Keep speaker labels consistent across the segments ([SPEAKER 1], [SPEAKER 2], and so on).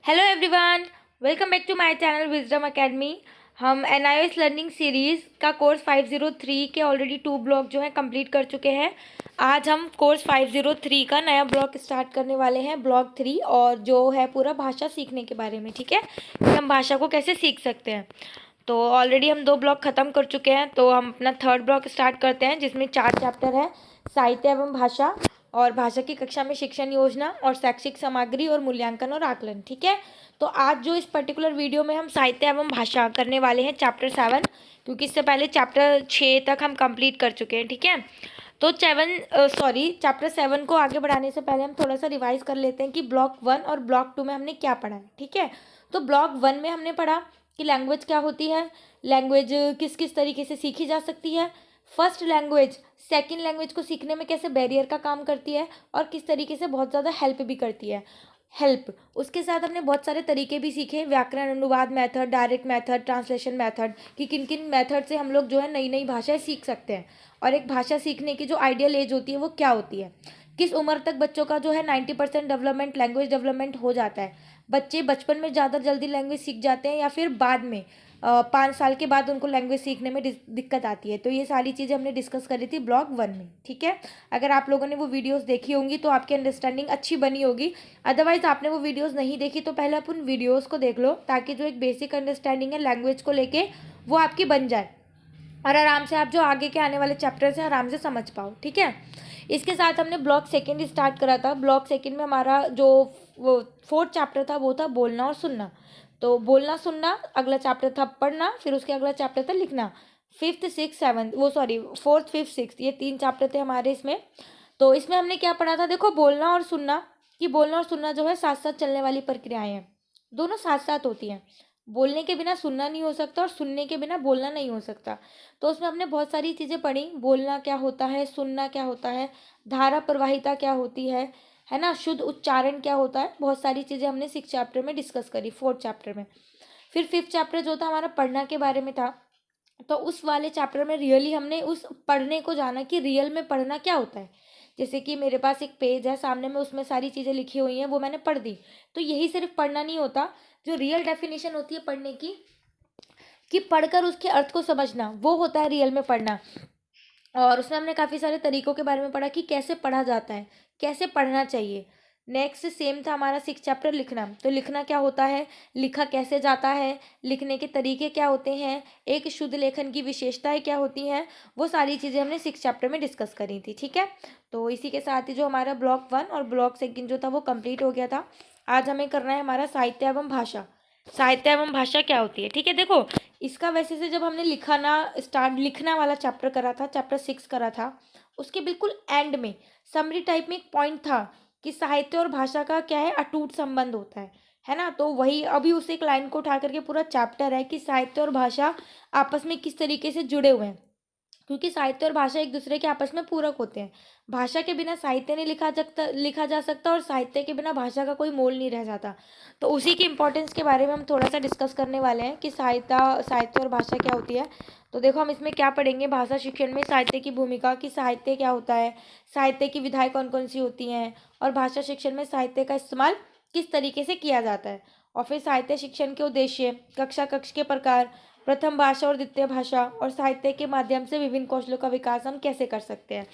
[SPEAKER 1] Hello everyone, welcome back to my channel Wisdom Academy. हम NIOS learning series का course 503 के already 2 block जो है कंप्लीट कर चुके हैं। आज हम कोर्स 503 का नया ब्लॉक स्टार्ट करने वाले हैं, ब्लॉक 3, और जो है पूरा भाषा सीखने के बारे में। ठीक है, कि हम भाषा को कैसे सीख सकते हैं। तो ऑलरेडी हम 2 ब्लॉक ख़त्म कर चुके हैं, तो हम अपना 3rd ब्लॉक स्टार्ट करते हैं, जिसमें 4 चैप्टर है: साहित्य एवं भाषा, और भाषा की कक्षा में शिक्षण योजना, और शैक्षिक सामग्री, और मूल्यांकन और आकलन। ठीक है, तो आज जो इस पर्टिकुलर वीडियो में हम साहित्य एवं भाषा करने वाले हैं चैप्टर 7, क्योंकि इससे पहले चैप्टर 6 तक हम कंप्लीट कर चुके हैं। ठीक है, तो चैप्टर 7 को आगे बढ़ाने से पहले हम थोड़ा सा रिवाइज कर लेते हैं कि ब्लॉक 1 और ब्लॉक 2 में हमने क्या पढ़ा है। ठीक है, तो ब्लॉक 1 में हमने पढ़ा कि लैंग्वेज क्या होती है, लैंग्वेज किस किस तरीके से सीखी जा सकती है, फर्स्ट लैंग्वेज सेकंड लैंग्वेज को सीखने में कैसे बैरियर का काम करती है, और किस तरीके से बहुत ज़्यादा हेल्प भी करती है। उसके साथ हमने बहुत सारे तरीके भी सीखे: व्याकरण, अनुवाद method, direct method, translation method, कि किन किन मेथड से हम लोग जो है नई नई भाषाएं सीख सकते हैं, और एक भाषा सीखने की जो आइडियल एज होती है वो क्या होती है, किस उम्र तक बच्चों का जो है 90% डेवलपमेंट, लैंग्वेज डेवलपमेंट हो जाता है, बच्चे बचपन में ज़्यादा जल्दी लैंग्वेज सीख जाते हैं या फिर बाद में 5 साल के बाद उनको लैंग्वेज सीखने में दिक्कत आती है। तो ये सारी चीज़ें हमने डिस्कस करी थी ब्लॉक 1 में। ठीक है, अगर आप लोगों ने वो वीडियोस देखी होंगी तो आपकी अंडरस्टैंडिंग अच्छी बनी होगी। अदरवाइज आपने वो वीडियोस नहीं देखी तो पहले आप उन वीडियोस को देख लो, ताकि जो एक बेसिक अंडरस्टैंडिंग है लैंग्वेज को लेके वो आपकी बन जाए, और आराम से आप जो आगे के आने वाले चैप्टर्स हैं आराम से समझ पाओ। ठीक है, इसके साथ हमने ब्लॉक 2 स्टार्ट करा था। ब्लॉक 2 में हमारा जो वो 4th चैप्टर था वो था बोलना और सुनना। तो बोलना सुनना, अगला चैप्टर था पढ़ना, फिर उसके अगला चैप्टर था लिखना। 5th 6th 7th 4th 5th 6th ये 3 चैप्टर थे हमारे इसमें। तो इसमें हमने क्या पढ़ा था, देखो, बोलना और सुनना, कि बोलना और सुनना जो है साथ साथ चलने वाली प्रक्रियाएं हैं, दोनों साथ साथ होती हैं। बोलने के बिना सुनना नहीं हो सकता, और सुनने के बिना बोलना नहीं हो सकता। तो उसमें हमने बहुत सारी चीज़ें पढ़ी: बोलना क्या होता है, सुनना क्या होता है, धारा प्रवाहिता क्या होती है ना, शुद्ध उच्चारण क्या होता है। बहुत सारी चीज़ें हमने 6th चैप्टर में डिस्कस करी, 4th चैप्टर में। फिर 5th चैप्टर जो था हमारा पढ़ना के बारे में था। तो उस वाले चैप्टर में रियली हमने उस पढ़ने को जाना कि रियल में पढ़ना क्या होता है। जैसे कि मेरे पास एक पेज है सामने में, उसमें सारी चीज़ें लिखी हुई हैं, वो मैंने पढ़ दी। तो यही सिर्फ पढ़ना नहीं होता, जो रियल डेफिनेशन होती है पढ़ने की, कि पढ़कर उसके अर्थ को समझना, वो होता है रियल में पढ़ना। और उसमें हमने काफ़ी सारे तरीकों के बारे में पढ़ा कि कैसे पढ़ा जाता है, कैसे पढ़ना चाहिए। नेक्स्ट सेम था हमारा 6th चैप्टर लिखना। तो लिखना क्या होता है, लिखा कैसे जाता है, लिखने के तरीके क्या होते हैं, एक शुद्ध लेखन की विशेषताएं क्या होती हैं, वो सारी चीज़ें हमने 6th चैप्टर में डिस्कस करी थी। ठीक है, तो इसी के साथ ही जो हमारा ब्लॉक 1 और ब्लॉक 2 जो था वो कंप्लीट हो गया था। आज हमें करना है हमारा साहित्य एवं भाषा। साहित्य एवं भाषा क्या होती है। ठीक है, देखो, इसका वैसे से जब हमने लिखना वाला चैप्टर करा था, चैप्टर 6 करा था, उसके बिल्कुल एंड में समरी टाइप में एक पॉइंट था कि साहित्य और भाषा का क्या है, अटूट संबंध होता है ना। तो वही अभी उस एक लाइन को उठा करके पूरा चैप्टर है कि साहित्य और भाषा आपस में किस तरीके से जुड़े हुए हैं, क्योंकि साहित्य और भाषा एक दूसरे के आपस में पूरक होते हैं। भाषा के बिना साहित्य नहीं लिखा जा सकता, और साहित्य के बिना भाषा का कोई मोल नहीं रह जाता। तो उसी की इम्पोर्टेंस के बारे में हम थोड़ा सा डिस्कस करने वाले हैं कि साहित्य और भाषा क्या होती है। तो देखो, हम इसमें क्या पढ़ेंगे: भाषा शिक्षण में साहित्य की भूमिका, कि साहित्य क्या होता है, साहित्य की विधाएं कौन कौन सी होती हैं, और भाषा शिक्षण में साहित्य का इस्तेमाल किस तरीके से किया जाता है। और फिर साहित्य शिक्षण के उद्देश्य, कक्ष के प्रकार, प्रथम भाषा और द्वितीय भाषा, और साहित्य के माध्यम से विभिन्न कौशलों का विकास हम कैसे कर सकते हैं।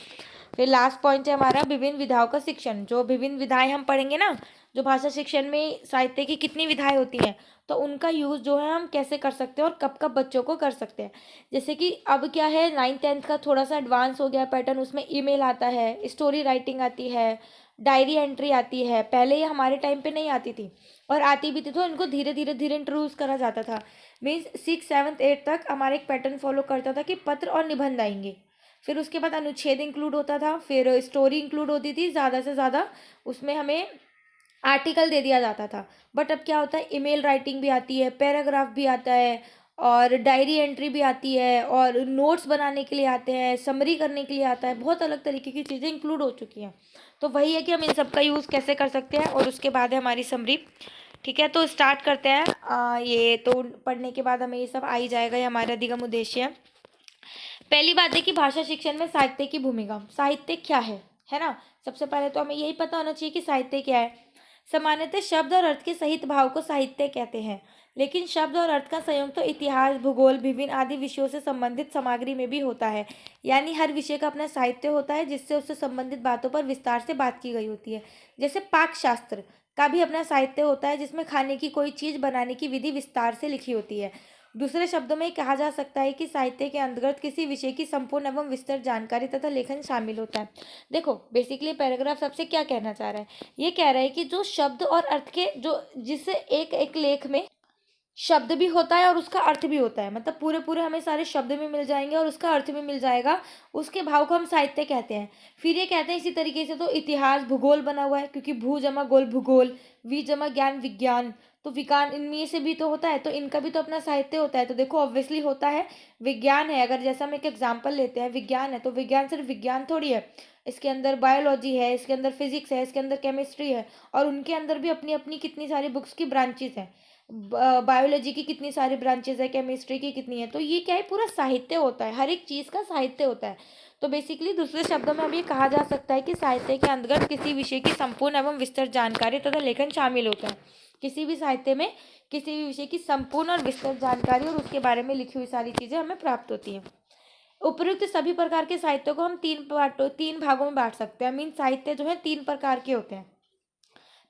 [SPEAKER 1] फिर लास्ट पॉइंट है हमारा विभिन्न विधाओं का शिक्षण। जो विभिन्न विधाएं हम पढ़ेंगे ना, जो भाषा शिक्षण में साहित्य की कितनी विधाएं होती हैं, तो उनका यूज़ जो है हम कैसे कर सकते हैं और कब कब बच्चों को कर सकते हैं। जैसे कि अब क्या है, 9th-10th का थोड़ा सा एडवांस हो गया पैटर्न, उसमें ईमेल आता है, स्टोरी राइटिंग आती है, डायरी एंट्री आती है। पहले ये हमारे टाइम पे नहीं आती थी, और आती भी थी तो इनको धीरे धीरे इंट्रोड्यूस करा जाता था। मीन्स 6th 7th 8th तक हमारे एक पैटर्न फॉलो करता था कि पत्र और निबंध आएंगे, फिर उसके बाद अनुच्छेद इंक्लूड होता था, फिर स्टोरी इंक्लूड होती थी, ज़्यादा से ज़्यादा उसमें हमें आर्टिकल दे दिया जाता था। बट अब क्या होता है, ईमेल राइटिंग भी आती है, पैराग्राफ भी आता है, और डायरी एंट्री भी आती है, और नोट्स बनाने के लिए आते हैं, समरी करने के लिए आता है, बहुत अलग तरीके की चीज़ें इंक्लूड हो चुकी हैं। तो वही है कि हम इन सब का यूज़ कैसे कर सकते हैं, और उसके बाद है हमारी समरी। ठीक है, तो स्टार्ट करते हैं। ये तो पढ़ने के बाद हमें ये सब आ ही जाएगा, ये हमारा अधिगम उद्देश्य है। पहली बात है कि भाषा शिक्षण में साहित्य की भूमिका। साहित्य क्या है ना। सबसे पहले तो हमें यही पता होना चाहिए कि साहित्य क्या है। सामान्यतः शब्द और अर्थ के सहित भाव को साहित्य कहते हैं, लेकिन शब्द और अर्थ का संयोग तो इतिहास, भूगोल, विभिन्न आदि विषयों से संबंधित सामग्री में भी होता है। यानी हर विषय का अपना साहित्य होता है जिससे उससे संबंधित बातों पर विस्तार से बात की गई होती है। जैसे पाक शास्त्र का भी अपना साहित्य होता है जिसमें खाने की कोई चीज़ बनाने की विधि विस्तार से लिखी होती है। दूसरे शब्दों में कहा जा सकता है कि साहित्य के अंतर्गत किसी विषय की संपूर्ण एवं विस्तृत जानकारी तथा लेखन शामिल होता है। देखो बेसिकली पैराग्राफ सबसे क्या कहना चाह रहा है, ये कह रहा है कि जो शब्द और अर्थ के जो जिससे एक एक लेख में शब्द भी होता है और उसका अर्थ भी होता है, मतलब पूरे पूरे हमें सारे शब्द भी मिल जाएंगे और उसका अर्थ भी मिल जाएगा, उसके भाव को हम साहित्य कहते हैं। फिर ये कहते हैं इसी तरीके से तो इतिहास, भूगोल बना हुआ है क्योंकि भू जमा गोल भूगोल, वी जमा ज्ञान विज्ञान, तो विज्ञान इनमें से भी तो होता है, तो इनका भी तो अपना साहित्य होता है। तो देखो ऑब्वियसली होता है। विज्ञान है, अगर जैसा हम एक एग्जाम्पल लेते हैं, विज्ञान है तो विज्ञान सिर्फ विज्ञान थोड़ी है, इसके अंदर बायोलॉजी है, इसके अंदर फिजिक्स है, इसके अंदर केमिस्ट्री है, और उनके अंदर भी अपनी अपनी कितनी सारी बुक्स की ब्रांचेस हैं। बायोलॉजी की कितनी सारी ब्रांचेस है, केमिस्ट्री की कितनी है, तो ये क्या है, पूरा साहित्य होता है, हर एक चीज़ का साहित्य होता है। तो बेसिकली दूसरे शब्दों में अब ये कहा जा सकता है कि साहित्य के अंतर्गत किसी विषय की संपूर्ण एवं विस्तृत जानकारी तथा लेखन शामिल होता है। किसी भी साहित्य में किसी भी विषय की संपूर्ण और विस्तृत जानकारी और उसके बारे में लिखी हुई सारी चीज़ें हमें प्राप्त होती हैं। उपयुक्त सभी प्रकार के साहित्य को हम तीन भागों में बांट सकते हैं। मीन साहित्य जो है तीन प्रकार के होते हैं।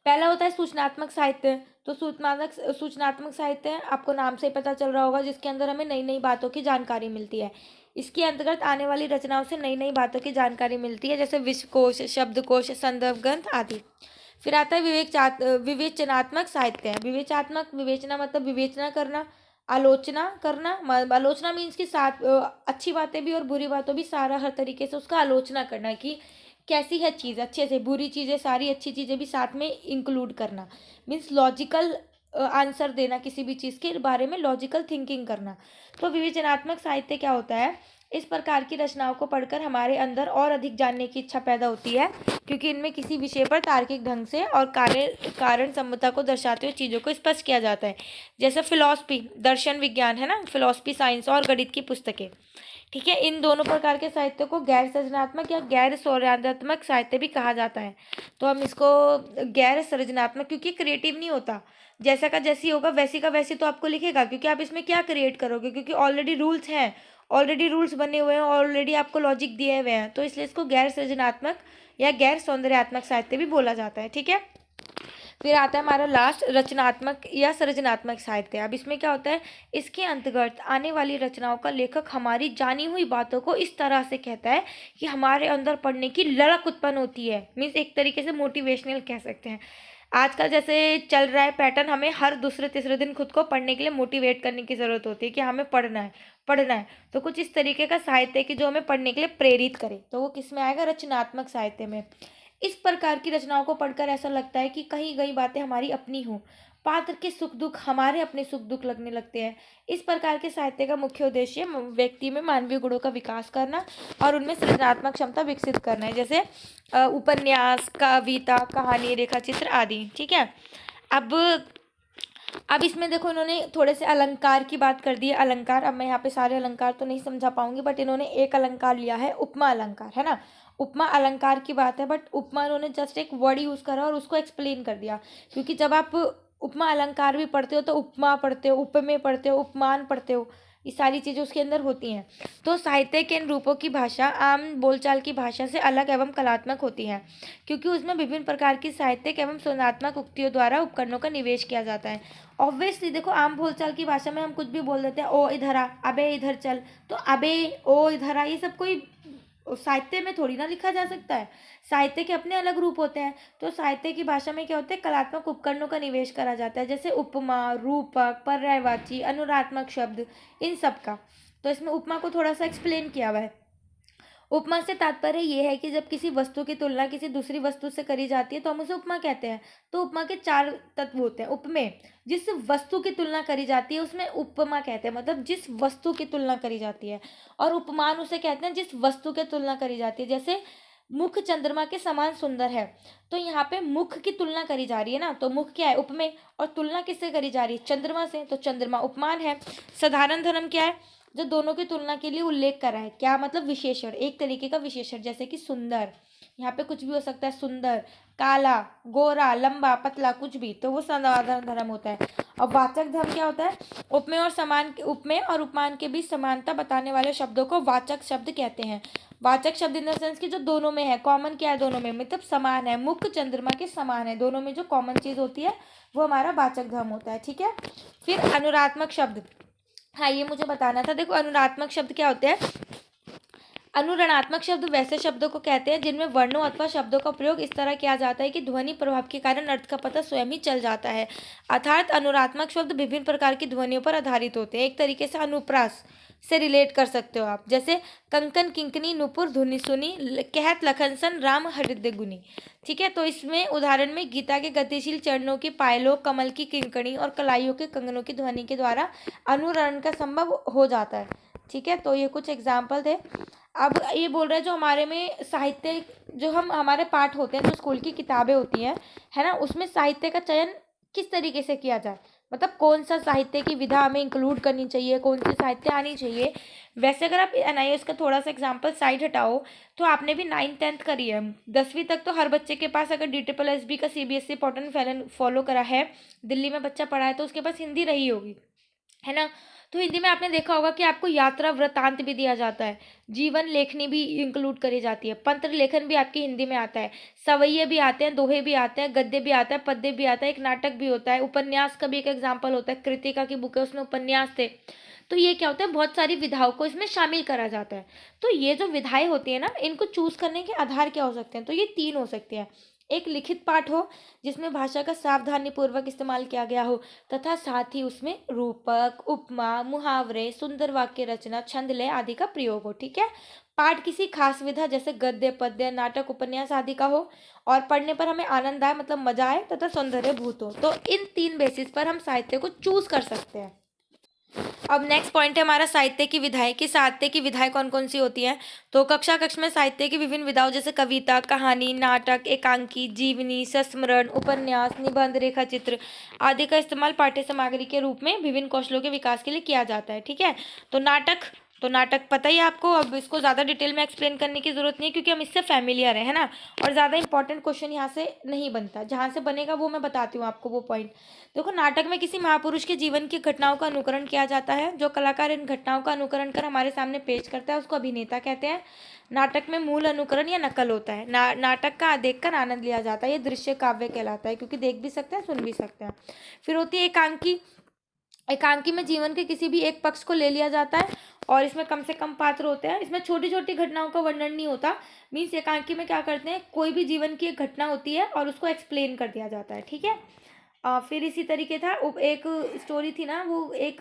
[SPEAKER 1] पहला होता है सूचनात्मक साहित्य। तो सूचनात्मक साहित्य आपको नाम से ही पता चल रहा होगा, जिसके अंदर हमें नई नई बातों की जानकारी मिलती है। इसके अंतर्गत आने वाली रचनाओं से नई नई बातों की जानकारी मिलती है, जैसे विश्वकोश, शब्दकोश, संदर्भ ग्रंथ आदि। फिर आता है विवेचनात्मक साहित्य। विवेचना मतलब विवेचना करना, आलोचना करना। आलोचना मीन्स कि साथ अच्छी बातें भी और बुरी बातें भी सारा हर तरीके से उसका आलोचना करना कि कैसी है चीज़, अच्छे से बुरी चीज़ें सारी अच्छी चीज़ें भी साथ में इंक्लूड करना। मीन्स लॉजिकल आंसर देना, किसी भी चीज़ के बारे में लॉजिकल थिंकिंग करना। तो विवेचनात्मक साहित्य क्या होता है, इस प्रकार की रचनाओं को पढ़कर हमारे अंदर और अधिक जानने की इच्छा पैदा होती है, क्योंकि इनमें किसी विषय पर तार्किक ढंग से और कारण सम्मता को दर्शाते हुए चीज़ों को स्पष्ट किया जाता है। जैसे फिलॉसफी, दर्शन विज्ञान है ना, फिलॉसफी साइंस और गणित की पुस्तकें। ठीक है, इन दोनों प्रकार के साहित्य को गैर सृजनात्मक या गैर सौंदर्यात्मक साहित्य भी कहा जाता है। तो हम इसको गैर सृजनात्मक, क्योंकि क्रिएटिव नहीं होता, जैसा का जैसी होगा वैसी का वैसी तो आपको लिखेगा, क्योंकि आप इसमें क्या क्रिएट करोगे, क्योंकि ऑलरेडी रूल्स हैं, ऑलरेडी रूल्स बने हुए हैं, ऑलरेडी आपको लॉजिक दिए हुए हैं, तो इसलिए इसको गैर सृजनात्मक या गैर सौंदर्यात्मक साहित्य भी बोला जाता है। ठीक है, फिर आता है हमारा लास्ट रचनात्मक या सृजनात्मक साहित्य। अब इसमें क्या होता है, इसके अंतर्गत आने वाली रचनाओं का लेखक हमारी जानी हुई बातों को इस तरह से कहता है कि हमारे अंदर पढ़ने की ललक उत्पन्न होती है। मीन्स एक तरीके से मोटिवेशनल कह सकते हैं। आजकल जैसे चल रहा है पैटर्न, हमें हर दूसरे तीसरे दिन खुद को पढ़ने के लिए मोटिवेट करने की ज़रूरत होती है कि हमें पढ़ना है पढ़ना है। तो कुछ इस तरीके का साहित्य कि जो हमें पढ़ने के लिए प्रेरित करे, तो वो किस में आएगा, रचनात्मक साहित्य में। इस प्रकार की रचनाओं को पढ़कर ऐसा लगता है कि कहीं गई बातें हमारी अपनी हों, पात्र के सुख दुख हमारे अपने सुख दुख लगने लगते हैं। इस प्रकार के साहित्य का मुख्य उद्देश्य व्यक्ति में मानवीय गुणों का विकास करना और उनमें सृजनात्मक क्षमता विकसित करना है, जैसे उपन्यास, कविता, कहानी, रेखाचित्र आदि। ठीक है, अब इसमें देखो इन्होंने थोड़े से अलंकार की बात कर दी है। अलंकार, अब मैं यहाँ पे सारे अलंकार तो नहीं समझा पाऊंगी, बट इन्होंने एक अलंकार लिया है, उपमा अलंकार, है ना। उपमा अलंकार की बात है, बट उपमा इन्होंने जस्ट एक वर्ड यूज़ करा और उसको एक्सप्लेन कर दिया, क्योंकि जब आप उपमा अलंकार भी पढ़ते हो तो उपमा पढ़ते हो, उपमेय पढ़ते हो, उपमान पढ़ते हो, ये सारी चीज़ें उसके अंदर होती हैं। तो साहित्य के इन रूपों की भाषा आम बोलचाल की भाषा से अलग एवं कलात्मक होती है, क्योंकि उसमें विभिन्न प्रकार की साहित्यिक एवं सृजनात्मक उक्तियों द्वारा उपकरणों का निवेश किया जाता है। ऑब्वियसली देखो, आम बोलचाल की भाषा में हम कुछ भी बोल देते हैं, ओ इधर आ, अबे इधर चल, तो अबे, ओ इधर आ, ये सब कोई साहित्य में थोड़ी ना लिखा जा सकता है। साहित्य के अपने अलग रूप होते हैं। तो साहित्य की भाषा में क्या होता है, कलात्मक उपकरणों का निवेश करा जाता है, जैसे उपमा, रूपक, पर्यायवाची, अनुरात्मक शब्द, इन सब का। तो इसमें उपमा को थोड़ा सा एक्सप्लेन किया हुआ है। उपमा से तात्पर्य ये है कि जब किसी वस्तु की तुलना किसी दूसरी वस्तु से करी जाती है तो हम उसे उपमा कहते हैं। तो उपमा के 4 तत्व होते हैं। उपमेय, जिस वस्तु की तुलना करी जाती है उसमें उपमा कहते हैं, मतलब जिस वस्तु की तुलना करी जाती है। और उपमान उसे कहते हैं जिस वस्तु की तुलना करी जाती है, जैसे मुख चंद्रमा के समान सुंदर है, तो यहाँ पे मुख की तुलना करी जा रही है ना, तो मुख क्या है, उपमेय, और तुलना किससे करी जा रही है, चंद्रमा से, तो चंद्रमा उपमान है। साधारण धर्म क्या है, जो दोनों की तुलना के लिए उल्लेख करा है, क्या मतलब विशेषण, एक तरीके का विशेषण, जैसे कि सुंदर, यहाँ पे कुछ भी हो सकता है, सुंदर, काला, गोरा, लंबा, पतला, कुछ भी, तो वो साधारण धर्म होता है। और वाचक धर्म क्या होता है? उपमेय और उपमान के बीच समानता बताने वाले शब्दों को वाचक शब्द कहते हैं। वाचक शब्द इन द सेंस की जो दोनों में है, कॉमन क्या है दोनों में, मतलब समान है, मुख्य चंद्रमा के समान है, दोनों में जो कॉमन चीज होती है वो हमारा वाचक धर्म होता है। ठीक है, फिर अनुरात्मक शब्द, हाँ ये मुझे बताना था। देखो अनुरात्मक शब्द क्या होते हैं? अनुरणात्मक शब्द वैसे शब्दों को कहते हैं जिनमें वर्णों अथवा शब्दों का प्रयोग इस तरह किया जाता है कि ध्वनि प्रभाव के कारण अर्थ का पता स्वयं ही चल जाता है। अर्थात अनुरात्मक शब्द विभिन्न प्रकार की ध्वनियों पर आधारित होते हैं। एक तरीके से अनुप्रास से रिलेट कर सकते हो आप, जैसे कंकन, किंकनी, नुपुर, धुनी सुनी, कहत, लखनसन, राम, हृदय गुनी। ठीक है, तो इसमें उदाहरण में गीता के गतिशील चरणों की पायलों, कमल की किंकणी और कलाइयों के कंगनों की ध्वनि के द्वारा अनुरण का संभव हो जाता है। ठीक है, तो ये कुछ एग्जाम्पल थे। अब ये बोल रहे हैं जो हमारे में साहित्य, जो हम हमारे पाठ होते हैं, जो स्कूल की किताबें होती हैं, है ना, उसमें साहित्य का चयन किस तरीके से किया जाए, मतलब कौन सा साहित्य की विधा हमें इंक्लूड करनी चाहिए, कौन सी साहित्य आनी चाहिए। वैसे अगर आप एनआईएस का थोड़ा सा एग्जाम्पल साइड हटाओ तो आपने भी 9th-10th करी है, 10वीं तक तो हर बच्चे के पास, अगर DSSB का CBSE पैटर्न फॉलो करा है, दिल्ली में बच्चा पढ़ा है, तो उसके पास हिंदी रही होगी, है ना। तो हिंदी में आपने देखा होगा कि आपको यात्रा वृतांत भी दिया जाता है, जीवन लेखनी भी इंक्लूड करी जाती है, पत्र लेखन भी आपकी हिंदी में आता है, सवैये भी आते हैं, दोहे भी आते हैं, गद्य भी आता है, पद्य भी आता है, एक नाटक भी होता है, उपन्यास का भी एक एग्जाम्पल होता है, कृतिका की बुक है उसमें उपन्यास थे। तो ये क्या होता है, बहुत सारी विधाओं को इसमें शामिल करा जाता है। तो ये जो विधाएं होती है ना, इनको चूज करने के आधार क्या हो सकते हैं, तो ये 3 हो सकते हैं। एक लिखित पाठ हो जिसमें भाषा का सावधानी पूर्वक इस्तेमाल किया गया हो, तथा साथ ही उसमें रूपक, उपमा, मुहावरे, सुंदर वाक्य रचना, छंद लय आदि का प्रयोग हो। ठीक है, पाठ किसी खास विधा जैसे गद्य, पद्य, नाटक, उपन्यास आदि का हो, और पढ़ने पर हमें आनंद आए, मतलब मजा आए, तथा सौंदर्य भूत हो। तो इन 3 बेसिस पर हम साहित्य को चूज कर सकते हैं। अब नेक्स्ट पॉइंट है हमारा साहित्य की विधाएं, कि साहित्य की विधाएं कौन कौन सी होती हैं। तो कक्ष में साहित्य की विभिन्न विधाओं जैसे कविता, कहानी, नाटक, एकांकी, जीवनी, संस्मरण, उपन्यास, निबंध, रेखा चित्र आदि का इस्तेमाल पाठ्य सामग्री के रूप में विभिन्न कौशलों के विकास के लिए किया जाता है। ठीक है, तो नाटक पता ही है आपको, अब इसको ज़्यादा डिटेल में एक्सप्लेन करने की जरूरत नहीं है क्योंकि हम इससे फैमिलियर है ना, और ज़्यादा इंपॉर्टेंट क्वेश्चन यहाँ से नहीं बनता, जहाँ से बनेगा वो मैं बताती हूँ आपको वो पॉइंट। देखो, नाटक में किसी महापुरुष के जीवन की घटनाओं का अनुकरण किया जाता है। जो कलाकार इन घटनाओं का अनुकरण कर हमारे सामने पेश करता है उसको अभिनेता कहते हैं। नाटक में मूल अनुकरण या नकल होता है। नाटक का देखकर आनंद लिया जाता है, ये दृश्य काव्य कहलाता है, क्योंकि देख भी सकते हैं, सुन भी सकते हैं। फिर होती है एकांकी। एकांकी में जीवन के किसी भी एक पक्ष को ले लिया जाता है और इसमें कम से कम पात्र होते हैं। इसमें छोटी छोटी घटनाओं का वर्णन नहीं होता। मीन्स एकांकी में क्या करते हैं, कोई भी जीवन की एक घटना होती है और उसको एक्सप्लेन कर दिया जाता है। ठीक है, फिर इसी तरीके था, एक स्टोरी थी ना, वो एक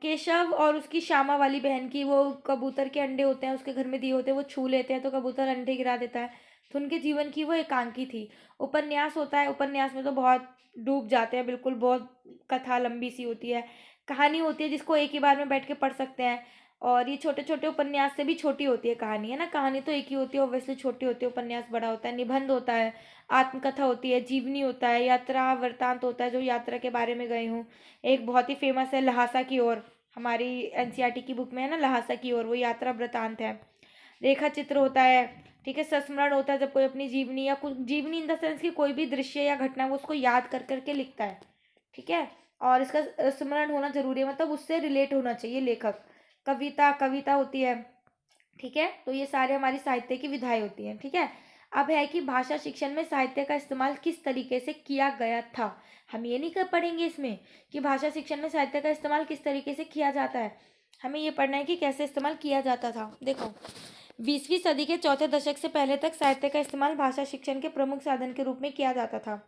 [SPEAKER 1] केशव और उसकी श्यामा वाली बहन की, वो कबूतर के अंडे होते हैं उसके घर में दिए होते हैं, वो छू लेते हैं तो कबूतर अंडे गिरा देता है, तो उनके जीवन की वो एकांकी थी। उपन्यास होता है, उपन्यास में तो बहुत डूब जाते हैं बिल्कुल, बहुत कथा लंबी सी होती है। कहानी होती है जिसको एक ही बार में बैठ के पढ़ सकते हैं, और ये छोटे छोटे उपन्यास से भी छोटी होती है कहानी, है ना। कहानी तो एक ही होती है, ऑब्वियसली छोटी होती है, उपन्यास बड़ा होता है। निबंध होता है, आत्मकथा होती है, जीवनी होता है, यात्रा वृतांत होता है, जो यात्रा के बारे में गए हूँ। एक बहुत ही फेमस है लहासा की ओर, हमारी एनसीईआरटी की बुक में है ना, लहासा की ओर, वो यात्रा वृतांत है। रेखा चित्र होता है, ठीक है। संस्मरण होता है जब कोई अपनी जीवनी या कुछ, जीवनी इन द सेंस की कोई भी दृश्य या घटना वो उसको याद कर करके लिखता है, ठीक है, और इसका स्मरण होना जरूरी है, मतलब उससे रिलेट होना चाहिए लेखक। कविता होती है, ठीक है। तो ये सारे हमारी साहित्य की विधाएं होती हैं, ठीक है। अब है कि भाषा शिक्षण में साहित्य का इस्तेमाल किस तरीके से किया गया था। हम ये नहीं कर पढ़ेंगे इसमें कि भाषा शिक्षण में साहित्य का इस्तेमाल किस तरीके से किया जाता है, हमें ये पढ़ना है कि कैसे इस्तेमाल किया जाता था। देखो, 20वीं सदी के चौथे दशक से पहले तक साहित्य का इस्तेमाल भाषा शिक्षण के प्रमुख साधन के रूप में किया जाता था,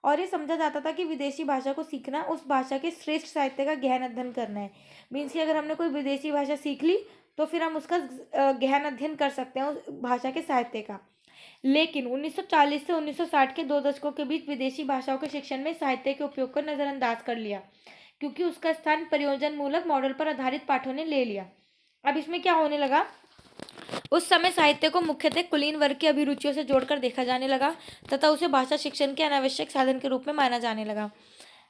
[SPEAKER 1] और ये समझा जाता था कि विदेशी भाषा को सीखना उस भाषा के श्रेष्ठ साहित्य का गहन अध्ययन करना है। मीन्स कि अगर हमने कोई विदेशी भाषा सीख ली तो फिर हम उसका गहन अध्ययन कर सकते हैं उस भाषा के साहित्य का। लेकिन 1940 से 1960 के 2 दशकों के बीच विदेशी भाषाओं के शिक्षण में साहित्य के उपयोग को नज़रअंदाज कर लिया, क्योंकि उसका स्थान प्रयोजन मूलक मॉडल पर आधारित पाठों ने ले लिया। अब इसमें क्या होने लगा, उस समय साहित्य को मुख्यतः कुलीन वर्ग की अभिरुचियों से जोड़कर देखा जाने लगा तथा उसे भाषा शिक्षण के अनावश्यक साधन के रूप में माना जाने लगा।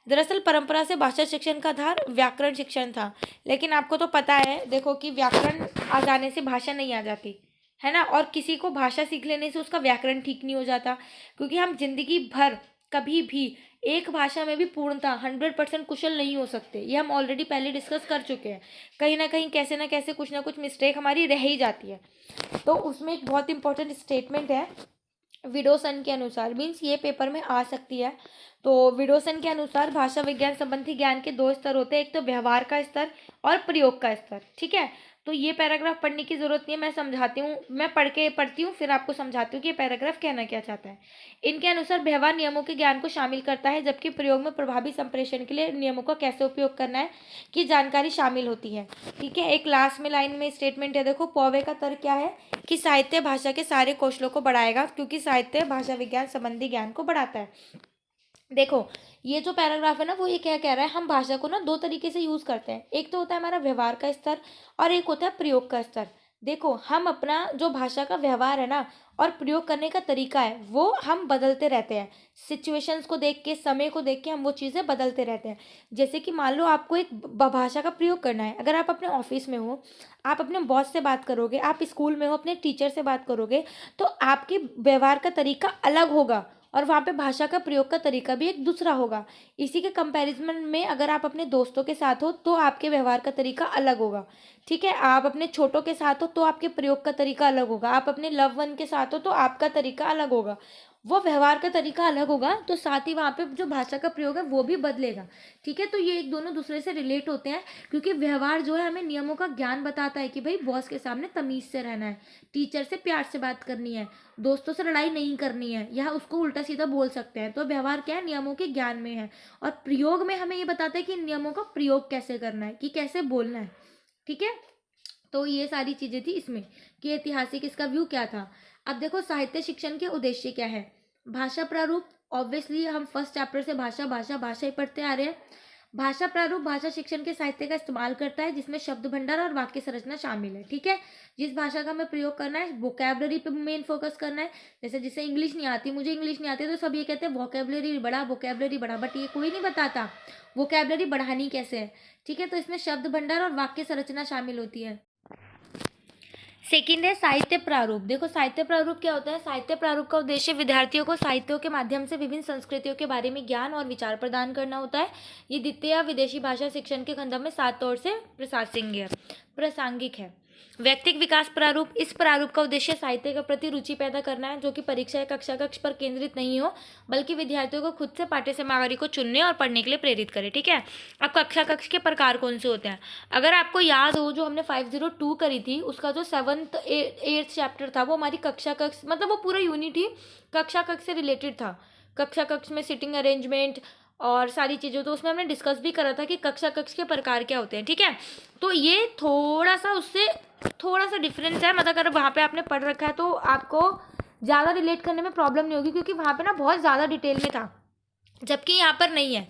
[SPEAKER 1] दरअसल परंपरा से भाषा शिक्षण का आधार व्याकरण शिक्षण था, लेकिन आपको तो पता है देखो कि व्याकरण आ जाने से भाषा नहीं आ जाती, है ना। और किसी को भाषा सीख लेने से उसका व्याकरण ठीक नहीं हो जाता, क्योंकि हम जिंदगी भर कभी भी एक भाषा में भी पूर्णतः 100% कुशल नहीं हो सकते। ये हम ऑलरेडी पहले डिस्कस कर चुके हैं। कहीं ना कहीं कैसे ना कैसे कुछ ना कुछ मिस्टेक हमारी रह ही जाती है। तो उसमें एक बहुत इंपॉर्टेंट स्टेटमेंट है विडोसन के अनुसार, मीन्स ये पेपर में आ सकती है। तो विडोसन के अनुसार भाषा विज्ञान संबंधी ज्ञान के दो स्तर होते हैं, एक तो व्यवहार का स्तर और प्रयोग का स्तर। ठीक है, तो ये पैराग्राफ पढ़ने की जरूरत नहीं है, मैं समझाती हूँ, मैं पढ़ती हूँ फिर आपको समझाती हूँ कि ये पैराग्राफ कहना क्या चाहता है। इनके अनुसार व्यवहार नियमों के ज्ञान को शामिल करता है, जबकि प्रयोग में प्रभावी संप्रेषण के लिए नियमों का कैसे उपयोग करना है की जानकारी शामिल होती है। ठीक है, एक लास्ट में लाइन में स्टेटमेंट है, देखो पौवे का तर्क क्या है कि साहित्य भाषा के सारे कौशलों को बढ़ाएगा, क्योंकि साहित्य भाषा विज्ञान संबंधी ज्ञान को बढ़ाता है। देखो ये जो पैराग्राफ है ना, वो ये क्या कह रहा है, हम भाषा को ना दो तरीके से यूज करते हैं। एक तो होता है हमारा व्यवहार का स्तर और एक होता है प्रयोग का स्तर। देखो हम अपना जो भाषा का व्यवहार है ना और प्रयोग करने का तरीका है वो हम बदलते रहते हैं। सिचुएशंस को देख के, समय को देख के हम वो चीज़ें बदलते रहते हैं। जैसे कि मान लो आपको एक भाषा का प्रयोग करना है, अगर आप अपने ऑफिस में हो, आप अपने बॉस से बात करोगे, आप स्कूल में हो अपने टीचर से बात करोगे, तो आपके व्यवहार का तरीका अलग होगा और वहाँ पे भाषा का प्रयोग का तरीका भी एक दूसरा होगा। इसी के कंपैरिजन में अगर आप अपने दोस्तों के साथ हो तो आपके व्यवहार का तरीका अलग होगा। ठीक है, आप अपने छोटों के साथ हो तो आपके प्रयोग का तरीका अलग होगा, आप अपने लव वन के साथ हो तो आपका तरीका अलग होगा, वो व्यवहार का तरीका अलग होगा, तो साथ ही वहाँ पे जो भाषा का प्रयोग है वो भी बदलेगा। ठीक है, तो ये एक दोनों दूसरे से रिलेट होते हैं, क्योंकि व्यवहार जो है हमें नियमों का ज्ञान बताता है कि भाई बॉस के सामने तमीज से रहना है, टीचर से प्यार से बात करनी है, दोस्तों से लड़ाई नहीं करनी है, या उसको उल्टा सीधा बोल सकते हैं। तो व्यवहार क्या है, नियमों के ज्ञान में है, और प्रयोग में हमें ये बताता है कि नियमों का प्रयोग कैसे करना है, कि कैसे बोलना है। ठीक है, तो ये सारी चीजें थी इसमें कि ऐतिहासिक इसका व्यू क्या था। अब देखो साहित्य शिक्षण के उद्देश्य क्या है। भाषा प्रारूप, ऑब्वियसली हम फर्स्ट चैप्टर से भाषा भाषा भाषा ही पढ़ते आ रहे हैं। भाषा प्रारूप भाषा शिक्षण के साहित्य का इस्तेमाल करता है, जिसमें शब्द भंडार और वाक्य संरचना शामिल है। ठीक है, जिस भाषा का हमें प्रयोग करना है, वोकैबलरी पे मेन फोकस करना है। जैसे जिसे इंग्लिश नहीं आती, मुझे इंग्लिश नहीं आती, तो सब ये कहते हैं वोकैबलरी बढ़ा, वोकैबलरी बढ़ा, बट ये कोई नहीं बताता वोकैबलरी बढ़ानी कैसे है। ठीक है, तो इसमें शब्द भंडार और वाक्य संरचना शामिल होती है। सेकेंड है साहित्य प्रारूप। देखो साहित्य प्रारूप क्या होता है, साहित्य प्रारूप का उद्देश्य विद्यार्थियों को साहित्यों के माध्यम से विभिन्न संस्कृतियों के बारे में ज्ञान और विचार प्रदान करना होता है। ये द्वितीय या विदेशी भाषा शिक्षण के खंड में सात तौर से प्रासंगिक है। व्यक्तिक विकास प्रारूप, इस प्रारूप का उद्देश्य साहित्य के प्रति रुचि पैदा करना है, जो कि परीक्षा या कक्षा कक्ष पर केंद्रित नहीं हो, बल्कि विद्यार्थियों को खुद से पाठ्य सामग्री को चुनने और पढ़ने के लिए प्रेरित करे। ठीक है, अब कक्षा कक्ष के प्रकार कौन से होते हैं, अगर आपको याद हो जो हमने 502 करी थी, उसका जो 7th 8th चैप्टर था वो हमारी कक्षा कक्ष, मतलब वो पूरा यूनिट ही कक्षा कक्ष से रिलेटेड था। कक्षा कक्ष में सीटिंग अरेंजमेंट और सारी चीज़ें, तो उसमें हमने डिस्कस भी करा था कि कक्षा कक्ष के प्रकार क्या होते हैं। ठीक है, तो ये थोड़ा सा उससे थोड़ा सा डिफरेंस है, मतलब अगर वहाँ पे आपने पढ़ रखा है तो आपको ज़्यादा रिलेट करने में प्रॉब्लम नहीं होगी, क्योंकि वहाँ पे ना बहुत ज़्यादा डिटेल में था, जबकि यहाँ पर नहीं है।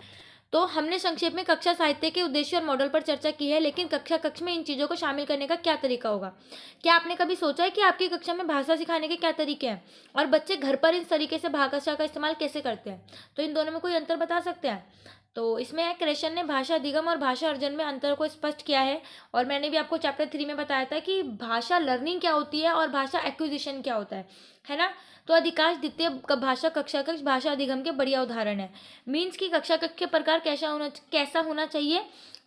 [SPEAKER 1] तो हमने संक्षेप में कक्षा साहित्य के उद्देश्य और मॉडल पर चर्चा की है, लेकिन कक्षा कक्ष में इन चीज़ों को शामिल करने का क्या तरीका होगा। क्या आपने कभी सोचा है कि आपकी कक्षा में भाषा सिखाने के क्या तरीके हैं और बच्चे घर पर इस तरीके से भाषा का इस्तेमाल कैसे करते हैं, तो इन दोनों में कोई अंतर बता सकते हैं। तो इसमें क्रेशन ने भाषा अधिगम और भाषा अर्जन में अंतर को स्पष्ट किया है, और मैंने भी आपको चैप्टर 3 में बताया था कि भाषा लर्निंग क्या होती है और भाषा एक्विजिशन क्या होता है ना। तो अधिकांश द्वितीय भाषा कक्षा कक्ष भाषा अधिगम के बढ़िया उदाहरण है। मीन्स की कक्षा कक्ष के प्रकार कैसा होना चाहिए,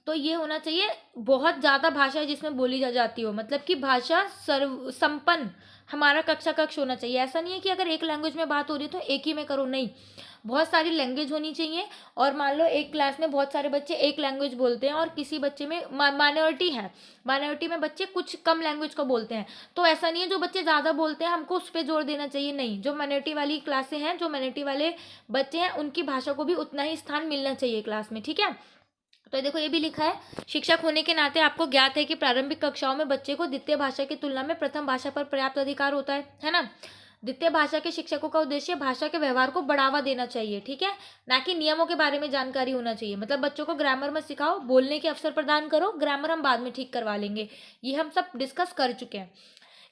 [SPEAKER 1] तो ये होना चाहिए बहुत ज़्यादा भाषा जिसमें बोली जाती हो, मतलब कि भाषा सर्व संपन्न हमारा कक्षा कक्ष होना चाहिए। ऐसा नहीं है कि अगर एक लैंग्वेज में बात हो रही है तो एक ही में करो, नहीं, बहुत सारी लैंग्वेज होनी चाहिए। और मान लो एक क्लास में बहुत सारे बच्चे एक लैंग्वेज बोलते हैं और किसी बच्चे में माइनॉरिटी है, माइनॉरिटी में बच्चे कुछ कम लैंग्वेज को बोलते हैं, तो ऐसा नहीं है जो बच्चे ज़्यादा बोलते हैं हमको उस पर जोर देना चाहिए, नहीं, जो माइनॉरिटी वाली क्लासें हैं, जो माइनॉरिटी वाले बच्चे हैं, उनकी भाषा को भी उतना ही स्थान मिलना चाहिए क्लास में। ठीक है, तो देखो ये भी लिखा है, शिक्षक होने के नाते आपको ज्ञात है कि प्रारंभिक कक्षाओं में बच्चे को द्वितीय भाषा की तुलना में प्रथम भाषा पर पर्याप्त अधिकार होता है ना। द्वितीय भाषा के शिक्षकों का उद्देश्य भाषा के व्यवहार को बढ़ावा देना चाहिए, ठीक है, ना कि नियमों के बारे में जानकारी होना चाहिए। मतलब बच्चों को ग्रामर मत सिखाओ, बोलने के अवसर प्रदान करो, ग्रामर हम बाद में ठीक करवा लेंगे, ये हम सब डिस्कस कर चुके हैं।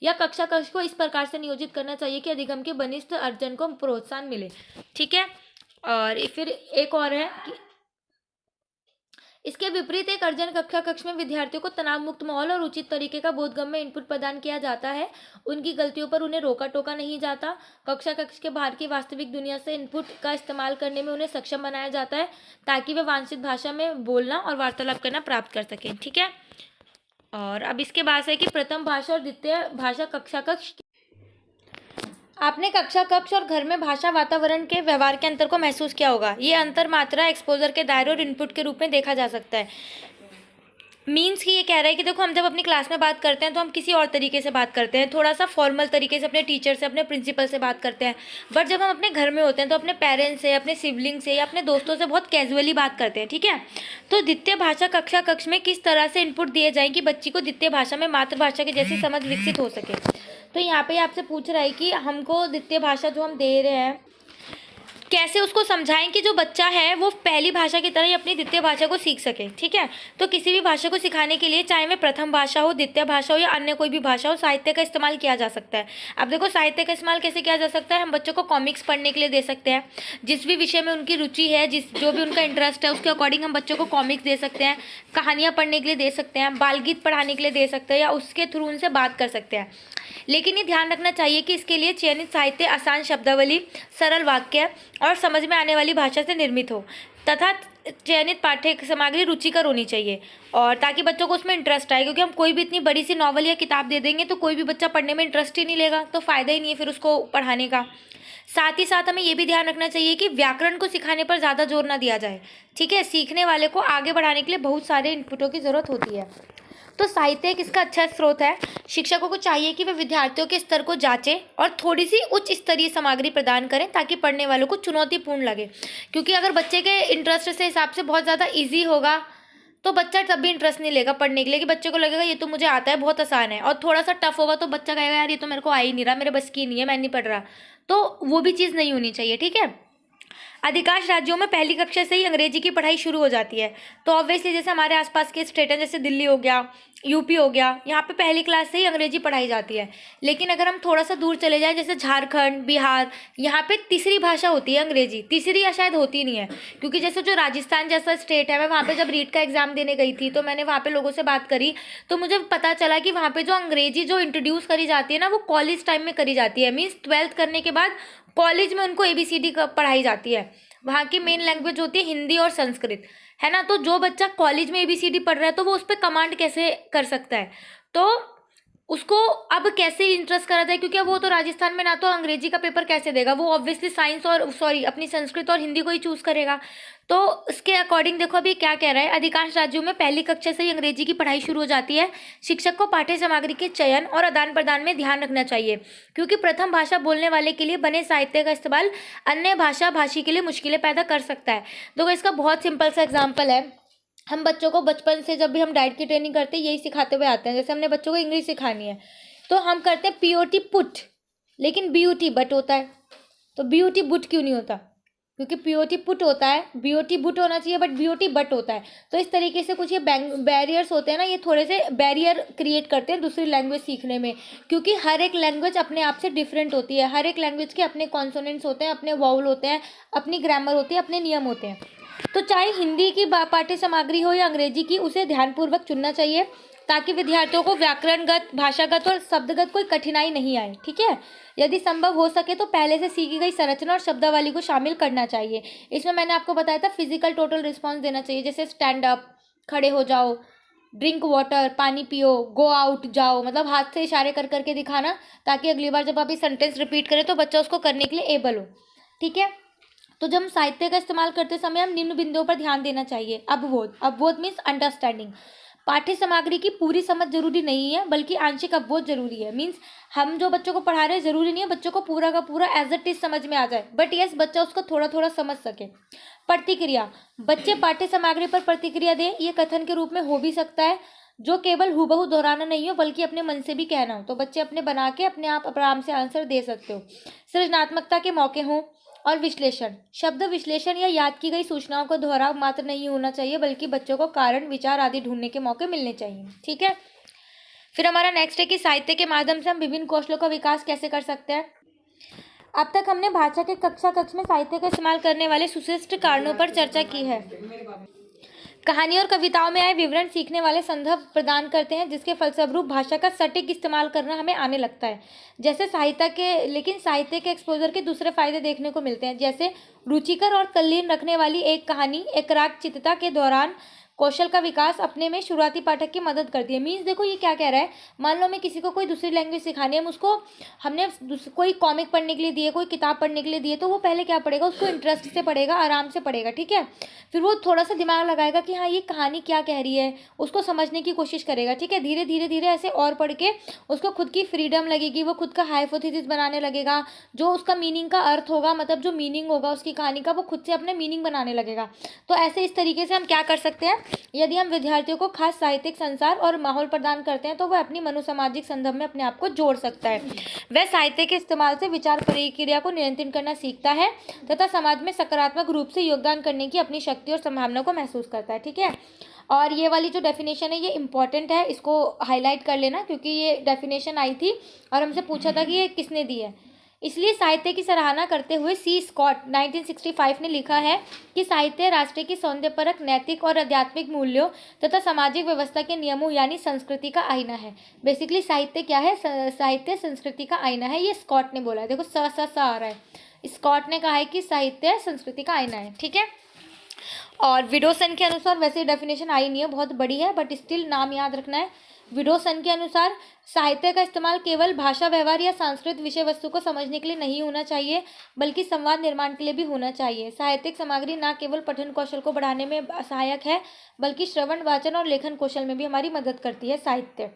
[SPEAKER 1] या कक्षा कक्ष को इस प्रकार से नियोजित करना चाहिए कि अधिगम के बनिष्ठ अर्जन को प्रोत्साहन मिले। ठीक है, और फिर एक और है कि इसके विपरीत एक अर्जन कक्षा कक्ष में विद्यार्थियों को तनाव मुक्त माहौल और उचित तरीके का बोधगम्य इनपुट प्रदान किया जाता है। उनकी गलतियों पर उन्हें रोका टोका नहीं जाता। कक्षा कक्ष के बाहर की वास्तविक दुनिया से इनपुट का इस्तेमाल करने में उन्हें सक्षम बनाया जाता है ताकि वे वांछित भाषा में बोलना और वार्तालाप करना प्राप्त कर सकें। ठीक है, और अब इसके बाद है कि प्रथम भाषा और द्वितीय भाषा कक्षा कक्ष। आपने कक्षा कक्ष और घर में भाषा वातावरण के व्यवहार के अंतर को महसूस किया होगा। ये अंतर मात्रा, एक्सपोजर के दायरे और इनपुट के रूप में देखा जा सकता है। मीन्स कि ये कह रहा है कि देखो, हम जब अपनी क्लास में बात करते हैं तो हम किसी और तरीके से बात करते हैं, थोड़ा सा फॉर्मल तरीके से अपने टीचर से, अपने प्रिंसिपल से बात करते हैं। बट जब हम अपने घर में होते हैं तो अपने पेरेंट्स से, अपने सिबलिंग से या अपने दोस्तों से बहुत कैजुअली बात करते हैं। ठीक है, तो द्वितीय भाषा कक्षा कक्ष में किस तरह से इनपुट दिए जाए कि बच्ची को द्वितीय भाषा में मातृभाषा की जैसी समझ विकसित हो सके। तो यहाँ पे आपसे पूछ रहा है कि हमको द्वितीय भाषा जो हम दे रहे हैं, कैसे उसको समझाएं कि जो बच्चा है वो पहली भाषा की तरह ही अपनी द्वितीय भाषा को सीख सके। ठीक है, तो किसी भी भाषा को सिखाने के लिए, चाहे वह प्रथम भाषा हो, द्वितीय भाषा हो या अन्य कोई भी भाषा हो, साहित्य का इस्तेमाल किया जा सकता है। अब देखो, साहित्य का इस्तेमाल कैसे किया जा सकता है। हम बच्चों को कॉमिक्स पढ़ने के लिए दे सकते हैं। जिस भी विषय में उनकी रुचि है, जो भी उनका इंटरेस्ट है, उसके अकॉर्डिंग हम बच्चों को कॉमिक्स दे सकते हैं, कहानियाँ पढ़ने के लिए दे सकते हैं, बाल गीत पढ़ाने के लिए दे सकते हैं या उसके थ्रू उनसे बात कर सकते हैं। लेकिन ये ध्यान रखना चाहिए कि इसके लिए चयनित साहित्य आसान शब्दावली, सरल वाक्य और समझ में आने वाली भाषा से निर्मित हो तथा चयनित पाठ्य सामग्री रुचिकर होनी चाहिए, और ताकि बच्चों को उसमें इंटरेस्ट आए। क्योंकि हम कोई भी इतनी बड़ी सी नॉवल या किताब दे देंगे तो कोई भी बच्चा पढ़ने में इंटरेस्ट ही नहीं लेगा, तो फ़ायदा ही नहीं है फिर उसको पढ़ाने का। साथ ही साथ हमें ये भी ध्यान रखना चाहिए कि व्याकरण को सिखाने पर ज़्यादा जोर ना दिया जाए। ठीक है, सीखने वाले को आगे बढ़ाने के लिए बहुत सारे इनपुटों की ज़रूरत होती है। तो साहित्य एक इसका अच्छा स्रोत है। शिक्षकों को चाहिए कि वे विद्यार्थियों के स्तर को जांचें और थोड़ी सी उच्च स्तरीय सामग्री प्रदान करें ताकि पढ़ने वालों को चुनौतीपूर्ण लगे। क्योंकि अगर बच्चे के इंटरेस्ट से हिसाब से बहुत ज़्यादा ईजी होगा तो बच्चा तब भी इंटरेस्ट नहीं लेगा पढ़ने के लिए, कि बच्चे को लगेगा ये तो मुझे आता है, बहुत आसान है। और थोड़ा सा टफ होगा तो बच्चा कहेगा यार ये तो मेरे को आ ही नहीं रहा, मेरे बस की नहीं है, मैं नहीं पढ़ रहा। तो वो भी चीज़ नहीं होनी चाहिए। ठीक है, अधिकांश राज्यों में पहली कक्षा से ही अंग्रेजी की पढ़ाई शुरू हो जाती है। तो ऑब्वियसली जैसे हमारे आसपास के स्टेट हैं, जैसे दिल्ली हो गया, यूपी हो गया, यहाँ पे पहली क्लास से ही अंग्रेजी पढ़ाई जाती है। लेकिन अगर हम थोड़ा सा दूर चले जाएं, जैसे झारखंड, बिहार, यहाँ पे तीसरी भाषा होती है अंग्रेजी। तीसरी या शायद होती नहीं है, क्योंकि जैसे जो राजस्थान जैसा स्टेट है, मैं वहाँ पर जब रीट का एग्जाम देने गई थी तो मैंने वहाँ पर लोगों से बात करी तो मुझे पता चला कि वहाँ पर जो अंग्रेजी जो इंट्रोड्यूस करी जाती है ना, वो कॉलेज टाइम में करी जाती है। मीन्स 12th करने के बाद कॉलेज में उनको ABCD पढ़ाई जाती है। वहाँ की मेन लैंग्वेज होती है हिंदी और संस्कृत, है ना। तो जो बच्चा कॉलेज में ABCD पढ़ रहा है तो वो उस पर कमांड कैसे कर सकता है, तो उसको अब कैसे इंटरेस्ट करा जाए, क्योंकि अब वो तो राजस्थान में ना तो अंग्रेजी का पेपर कैसे देगा, वो ऑब्वियसली साइंस और अपनी संस्कृत और हिंदी को ही चूज़ करेगा। तो उसके अकॉर्डिंग देखो अभी क्या कह रहा है, अधिकांश राज्यों में पहली कक्षा से ही अंग्रेजी की पढ़ाई शुरू हो जाती है। शिक्षक को पाठ्य सामग्री के चयन और आदान प्रदान में ध्यान रखना चाहिए, क्योंकि प्रथम भाषा बोलने वाले के लिए बने साहित्य का इस्तेमाल अन्य भाषा भाषी के लिए मुश्किलें पैदा कर सकता है। देखो इसका बहुत सिंपल सा एग्जाम्पल है। हम बच्चों को बचपन से जब भी हम डाइट की ट्रेनिंग करते हैं यही सिखाते हुए आते हैं। जैसे हमने बच्चों को इंग्लिश सिखानी है तो हम करते हैं POT पुट, लेकिन BUT बट होता है। तो BUT बुट क्यों नहीं होता, क्योंकि POT पुट होता है, BOT बुट होना चाहिए, बट BOT बट होता है। तो इस तरीके से कुछ ये बैरियर्स होते हैं ना, ये थोड़े से बैरियर क्रिएट करते हैं दूसरी लैंग्वेज सीखने में, क्योंकि हर एक लैंग्वेज अपने आप से डिफरेंट होती है। हर एक लैंग्वेज के अपने कॉन्सोनेंट्स होते हैं, अपने वाउल होते हैं, अपनी ग्रामर होती है, अपने नियम होते हैं। तो चाहे हिंदी की पाठ्य सामग्री हो या अंग्रेजी की, उसे ध्यानपूर्वक चुनना चाहिए ताकि विद्यार्थियों को व्याकरणगत, भाषागत और शब्दगत कोई कठिनाई नहीं आए। ठीक है, यदि संभव हो सके तो पहले से सीखी गई संरचना और शब्दावली को शामिल करना चाहिए। इसमें मैंने आपको बताया था फिजिकल टोटल रिस्पॉन्स देना चाहिए, जैसे स्टैंड अप, खड़े हो जाओ, ड्रिंक वाटर, पानी पियो, गो आउट, जाओ, मतलब हाथ से इशारे कर करके दिखाना, ताकि अगली बार जब आप ये सेंटेंस रिपीट करें तो बच्चा उसको करने के लिए एबल हो। ठीक है, तो जब हम साहित्य का इस्तेमाल करते समय हम निम्न बिंदुओं पर ध्यान देना चाहिए। अवबोध मीन्स अंडरस्टैंडिंग। पाठ्य सामग्री की पूरी समझ जरूरी नहीं है, बल्कि आंशिक अवबोध जरूरी है। मीन्स हम जो बच्चों को पढ़ा रहे हैं जरूरी नहीं है बच्चों को पूरा का पूरा एज इट इज समझ में आ जाए, बट यस बच्चा उसको थोड़ा थोड़ा समझ सके। प्रतिक्रिया, बच्चे पाठ्य सामग्री पर प्रतिक्रिया दें। ये कथन के रूप में हो भी सकता है जो केवल हूबहू दोहराना नहीं हो बल्कि अपने मन से भी कहना हो। तो बच्चे अपने बना के अपने आप आराम से आंसर दे सकते हो। सृजनात्मकता के मौके हों और विश्लेषण, शब्द विश्लेषण या याद की गई सूचनाओं को दोहराव मात्र नहीं होना चाहिए, बल्कि बच्चों को कारण, विचार आदि ढूंढने के मौके मिलने चाहिए। ठीक है, फिर हमारा नेक्स्ट है कि साहित्य के माध्यम से हम विभिन्न कौशलों का विकास कैसे कर सकते हैं। अब तक हमने भाषा के कक्षा कक्ष में साहित्य का इस्तेमाल करने वाले सुश्रेष्ठ कारणों पर चर्चा की है। कहानी और कविताओं में आए विवरण सीखने वाले संदर्भ प्रदान करते हैं, जिसके फलस्वरूप भाषा का सटीक इस्तेमाल करना हमें आने लगता है। जैसे साहित्य के एक्सपोजर के दूसरे फायदे देखने को मिलते हैं, जैसे रुचिकर और तल्लीन रखने वाली एक कहानी एकाग्रचित्तता के दौरान कौशल का विकास अपने में शुरुआती पाठक की मदद करती है। मीन्स देखो ये क्या कह रहा है, मान लो मैं किसी को कोई दूसरी लैंग्वेज सिखानी है, हमने कोई कॉमिक पढ़ने के लिए दिए, कोई किताब पढ़ने के लिए दिए, तो वो पहले क्या पढ़ेगा, उसको इंटरेस्ट से पढ़ेगा, आराम से पढ़ेगा, ठीक है। फिर वो थोड़ा सा दिमाग लगाएगा कि हाँ ये कहानी क्या कह रही है, उसको समझने की कोशिश करेगा, ठीक है। धीरे धीरे धीरे ऐसे और पढ़ के उसको खुद की फ्रीडम लगेगी, वो खुद का हाइपोथेसिस बनाने लगेगा, जो उसका मीनिंग का अर्थ होगा, मतलब जो मीनिंग होगा उसकी कहानी का, वो खुद से अपने मीनिंग बनाने लगेगा। तो ऐसे इस तरीके से हम क्या कर सकते हैं, यदि हम विद्यार्थियों को खास साहित्यिक संसार और माहौल प्रदान करते हैं तो वह अपनी मनोसामाजिक संदर्भ में अपने आप को जोड़ सकता है। वह साहित्य के इस्तेमाल से विचार प्रक्रिया को नियंत्रित करना सीखता है तथा समाज में सकारात्मक रूप से योगदान करने की अपनी शक्ति और संभावना को महसूस करता है, ठीक है। और ये वाली जो डेफिनेशन है ये इंपॉर्टेंट है, इसको हाईलाइट कर लेना, क्योंकि ये डेफिनेशन आई थी और हमसे पूछा था कि ये किसने दी है। इसलिए साहित्य की सराहना करते हुए सी स्कॉट 1965 ने लिखा है कि साहित्य राष्ट्र की सौंदर्यपरक, नैतिक और आध्यात्मिक मूल्यों तथा सामाजिक व्यवस्था के नियमों यानी संस्कृति का आईना है। बेसिकली साहित्य क्या है, साहित्य संस्कृति का आईना है, ये स्कॉट ने बोला है। देखो स आ रहा है, स्कॉट ने कहा है कि साहित्य संस्कृति का आईना है, ठीक है। और विडोसन के अनुसार, वैसे डेफिनेशन आई नहीं है, बहुत बड़ी है, बट स्टिल नाम याद रखना है। विडोसन के अनुसार साहित्य का इस्तेमाल केवल भाषा व्यवहार या सांस्कृतिक विषय वस्तु को समझने के लिए नहीं होना चाहिए, बल्कि संवाद निर्माण के लिए भी होना चाहिए। साहित्यिक सामग्री न केवल पठन कौशल को बढ़ाने में सहायक है, बल्कि श्रवण, वाचन और लेखन कौशल में भी हमारी मदद करती है साहित्य।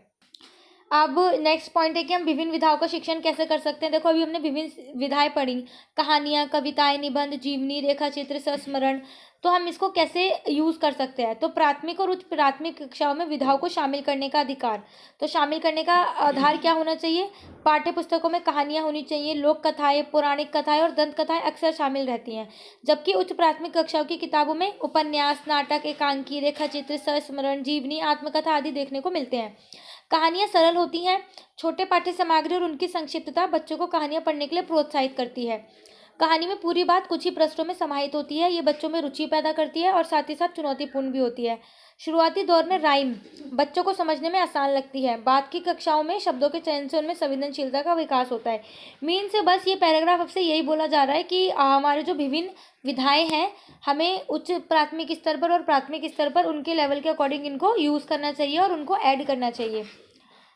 [SPEAKER 1] अब नेक्स्ट पॉइंट है कि हम विभिन्न विधाओं का शिक्षण कैसे कर सकते हैं। देखो अभी हमने विभिन्न विधाएं पढ़ी, कहानियाँ, कविताएं, निबंध, जीवनी, रेखाचित्र, संस्मरण। तो हम इसको कैसे यूज़ कर सकते हैं, तो प्राथमिक और उच्च प्राथमिक कक्षाओं में विधाओं को शामिल करने का अधिकार। तो शामिल करने का आधार क्या होना चाहिए, पाठ्य पुस्तकों में कहानियाँ होनी चाहिए, लोक कथाएं, पौराणिक कथाएं और दंत कथाएं अक्सर शामिल रहती हैं। जबकि उच्च प्राथमिक कक्षाओं की किताबों में उपन्यास, नाटक, एकांकी, रेखाचित्र, संस्मरण, जीवनी, आत्मकथा आदि देखने को मिलते हैं। कहानियाँ सरल होती हैं। छोटे पाठ्य सामग्री और उनकी संक्षिप्तता बच्चों को कहानियाँ पढ़ने के लिए प्रोत्साहित करती है। कहानी में पूरी बात कुछ ही पृष्ठों में समाहित होती है, ये बच्चों में रुचि पैदा करती है और साथ ही साथ चुनौतीपूर्ण भी होती है। शुरुआती दौर में राइम बच्चों को समझने में आसान लगती है। बाद की कक्षाओं में शब्दों के चयन से उनमें संवेदनशीलता का विकास होता है। मीन से बस ये पैराग्राफ अब से यही बोला जा रहा है कि हमारे जो विभिन्न विधाएं हैं, हमें उच्च प्राथमिक स्तर पर और प्राथमिक स्तर पर उनके लेवल के अकॉर्डिंग इनको यूज़ करना चाहिए और उनको ऐड करना चाहिए,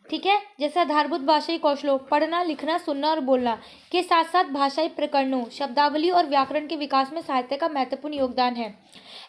[SPEAKER 1] ठीक है। जैसे आधारभूत भाषाई कौशलों, पढ़ना, लिखना, सुनना और बोलना के साथ साथ भाषाई प्रकरणों, शब्दावली और व्याकरण के विकास में साहित्य का महत्वपूर्ण योगदान है।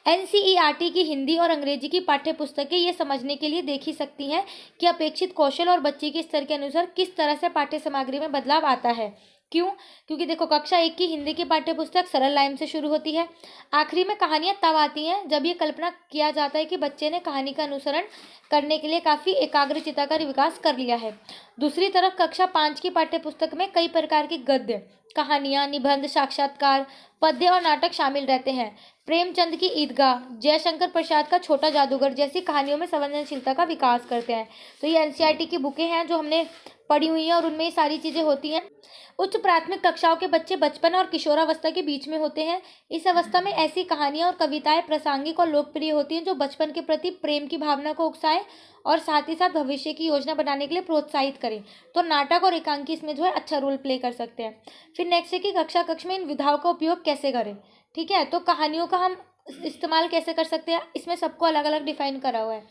[SPEAKER 1] एनसीईआरटी की हिंदी और अंग्रेजी की पाठ्य पुस्तकें ये समझने के लिए देखी सकती हैं कि अपेक्षित कौशल और बच्चे के स्तर के अनुसार किस तरह से पाठ्य सामग्री में बदलाव आता है। क्यों? क्योंकि देखो कक्षा 1 की हिंदी की पाठ्य पुस्तक सरल लाइन से शुरू होती है। आखिरी में कहानियाँ तब आती हैं जब ये कल्पना किया जाता है कि बच्चे ने कहानी का अनुसरण करने के लिए काफ़ी एकाग्रचित्ता का विकास कर लिया है। दूसरी तरफ कक्षा 5 की पाठ्य पुस्तक में कई प्रकार की गद्य, कहानियाँ, निबंध, साक्षात्कार, पद्य और नाटक शामिल रहते हैं। प्रेमचंद की ईदगाह, जयशंकर प्रसाद का छोटा जादूगर जैसी कहानियों में संवेदनशीलता का विकास करते हैं। तो ये एनसीईआरटी की बुकें हैं जो हमने पढ़ी हुई हैं और उनमें ये सारी चीज़ें होती हैं। उच्च प्राथमिक कक्षाओं के बच्चे बचपन और किशोरावस्था के बीच में होते हैं। इस अवस्था में ऐसी कहानियाँ और कविताएं प्रासंगिक और लोकप्रिय होती हैं जो बचपन के प्रति प्रेम की भावना को उकसाएं और साथ ही साथ भविष्य की योजना बनाने के लिए प्रोत्साहित करें। तो नाटक और एकांकी इसमें जो है अच्छा रोल प्ले कर सकते हैं। फिर नेक्स्ट है कि कक्षा कक्ष में इन विधाओं का उपयोग कैसे करें, ठीक है। तो कहानियों का हम इस्तेमाल कैसे कर सकते हैं, इसमें सबको अलग अलग डिफाइन करा हुआ है।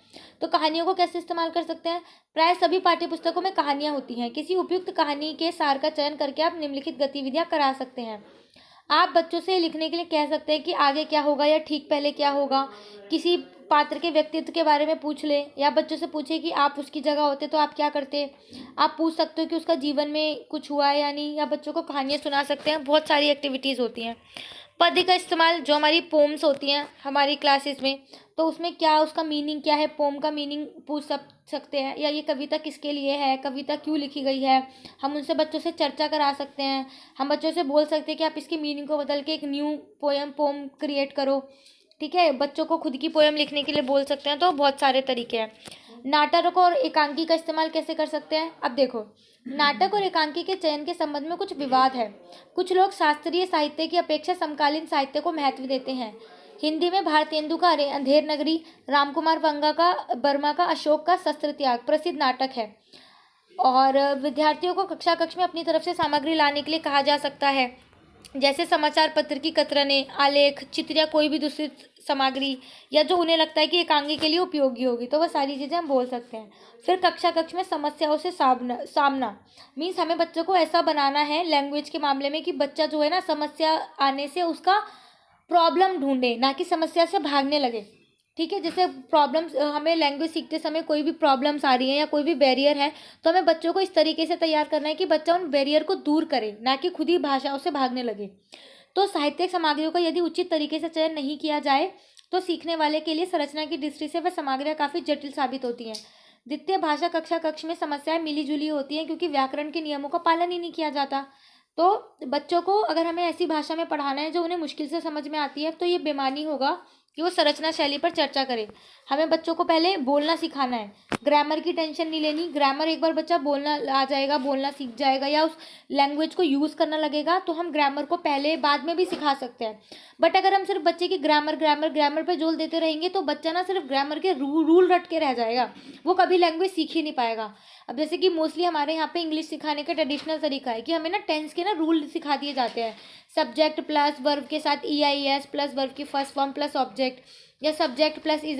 [SPEAKER 1] तो कहानियों को कैसे इस्तेमाल कर सकते हैं, प्राय सभी पाठ्य पुस्तकों में कहानियाँ होती हैं। किसी उपयुक्त कहानी के सार का चयन करके आप निम्नलिखित गतिविधियाँ करा सकते हैं। आप बच्चों से लिखने के लिए कह सकते हैं कि आगे क्या होगा या ठीक पहले क्या होगा। किसी पात्र के व्यक्तित्व के बारे में पूछ ले या बच्चों से पूछे कि आप उसकी जगह होते तो आप क्या करते। आप पूछ सकते हो कि उसका जीवन में कुछ हुआ है या नहीं, या बच्चों को कहानियाँ सुना सकते हैं। बहुत सारी एक्टिविटीज़ होती हैं। पद्य का इस्तेमाल, जो हमारी पोम्स होती हैं हमारी क्लासेस में, तो उसमें क्या उसका मीनिंग क्या है, पोम का मीनिंग पूछ सकते हैं, या ये कविता किसके लिए है, कविता क्यों लिखी गई है। हम उनसे बच्चों से चर्चा करा सकते हैं। हम बच्चों से बोल सकते हैं कि आप इसकी मीनिंग को बदल के एक न्यू पोम क्रिएट करो, ठीक है। बच्चों को खुद की पोएम लिखने के लिए बोल सकते हैं। तो बहुत सारे तरीके हैं। नाटक और एकांकी का इस्तेमाल कैसे कर सकते हैं। अब देखो, नाटक और एकांकी के चयन के संबंध में कुछ विवाद है। कुछ लोग शास्त्रीय साहित्य की अपेक्षा समकालीन साहित्य को महत्व देते हैं। हिंदी में भारतेंदु का अंधेर नगरी, रामकुमार वर्मा का अशोक का शस्त्र त्याग प्रसिद्ध नाटक है। और विद्यार्थियों को कक्षा कक्ष में अपनी तरफ से सामग्री लाने के लिए कहा जा सकता है, जैसे समाचार पत्र की कतरने, आलेख, चित्र या कोई भी दूसरी सामग्री, या जो उन्हें लगता है कि एकांगी के लिए उपयोगी होगी, तो वह सारी चीज़ें हम बोल सकते हैं। फिर कक्षा कक्ष में समस्याओं से सामना मीन्स हमें बच्चों को ऐसा बनाना है लैंग्वेज के मामले में कि बच्चा जो है ना, समस्या आने से उसका प्रॉब्लम ढूंढे, ना कि समस्या से भागने लगे। ठीक है, जैसे प्रॉब्लम्स, हमें लैंग्वेज सीखते समय कोई भी प्रॉब्लम्स आ रही है या कोई भी बैरियर है, तो हमें बच्चों को इस तरीके से तैयार करना है कि बच्चा उन बैरियर को दूर करे, ना कि खुद ही भाषाओं से भागने लगे। तो साहित्यिक सामग्रियों का यदि उचित तरीके से चयन नहीं किया जाए तो सीखने वाले के लिए संरचना की दृष्टि से वह सामग्रियाँ काफ़ी जटिल साबित होती हैं। द्वितीय भाषा कक्षा कक्ष में समस्याएं मिली जुली होती हैं क्योंकि व्याकरण के नियमों का पालन ही नहीं किया जाता। तो बच्चों को अगर हमें ऐसी भाषा में पढ़ाना है जो उन्हें मुश्किल से समझ में आती है, तो ये बेमानी होगा कि वो संरचना शैली पर चर्चा करें। हमें बच्चों को पहले बोलना सिखाना है, ग्रामर की टेंशन नहीं लेनी। ग्रामर एक बार बच्चा बोलना आ जाएगा, बोलना सीख जाएगा या उस लैंग्वेज को यूज़ करना लगेगा, तो हम ग्रामर को पहले बाद में भी सिखा सकते हैं। बट अगर हम सिर्फ बच्चे की ग्रामर ग्रामर ग्रामर पर जोर देते रहेंगे तो बच्चा ना सिर्फ ग्रामर के रूल रट के रह जाएगा, वो कभी लैंग्वेज सीख ही नहीं पाएगा। अब जैसे कि मोस्टली हमारे यहाँ पे इंग्लिश सिखाने का ट्रेडिशनल तरीका है कि हमें ना टेंस के ना रूल सिखा दिए जाते हैं, सब्जेक्ट प्लस वर्ब के साथ EIS प्लस वर्ब की फर्स्ट फॉर्म प्लस ऑब्जेक्ट, या subject plus is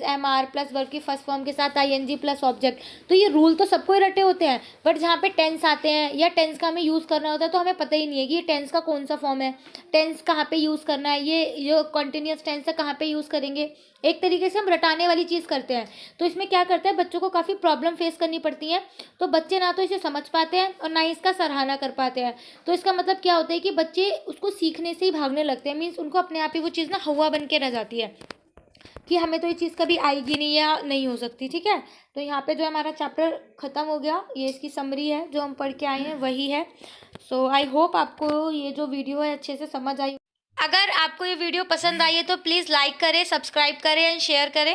[SPEAKER 1] MR plus verb की फर्स्ट फॉर्म के साथ ING प्लस ऑब्जेक्ट। तो ये रूल तो सबको ही रटे होते हैं, बट जहाँ पे टेंस आते हैं या टेंस का हमें यूज़ करना होता है तो हमें पता ही नहीं है कि ये टेंस का कौन सा फॉर्म है, टेंस कहाँ पे यूज़ करना है, ये जो कॉन्टिन्यूस टेंस है कहाँ पे यूज़ करेंगे। एक तरीके से हम रटाने वाली चीज़ करते हैं, तो इसमें क्या करता है, बच्चों को काफ़ी प्रॉब्लम फेस करनी पड़ती है। तो बच्चे ना तो इसे समझ पाते हैं और ना ही इसका सराहना कर पाते हैं। तो इसका मतलब क्या होता है कि बच्चे उसको सीखने से ही भागने लगते हैं, मीन्स उनको अपने आप ही वो चीज़ ना हवा बन के रह जाती है कि हमें तो ये चीज़ कभी आएगी नहीं या नहीं हो सकती। ठीक है, तो यहाँ पे जो हमारा चैप्टर ख़त्म हो गया, ये इसकी समरी है जो हम पढ़ के आए हैं वही है। सो आई होप आपको ये जो वीडियो है अच्छे से समझ आई। अगर आपको ये वीडियो पसंद आई है तो प्लीज़ लाइक करें, सब्सक्राइब करें एंड शेयर करें।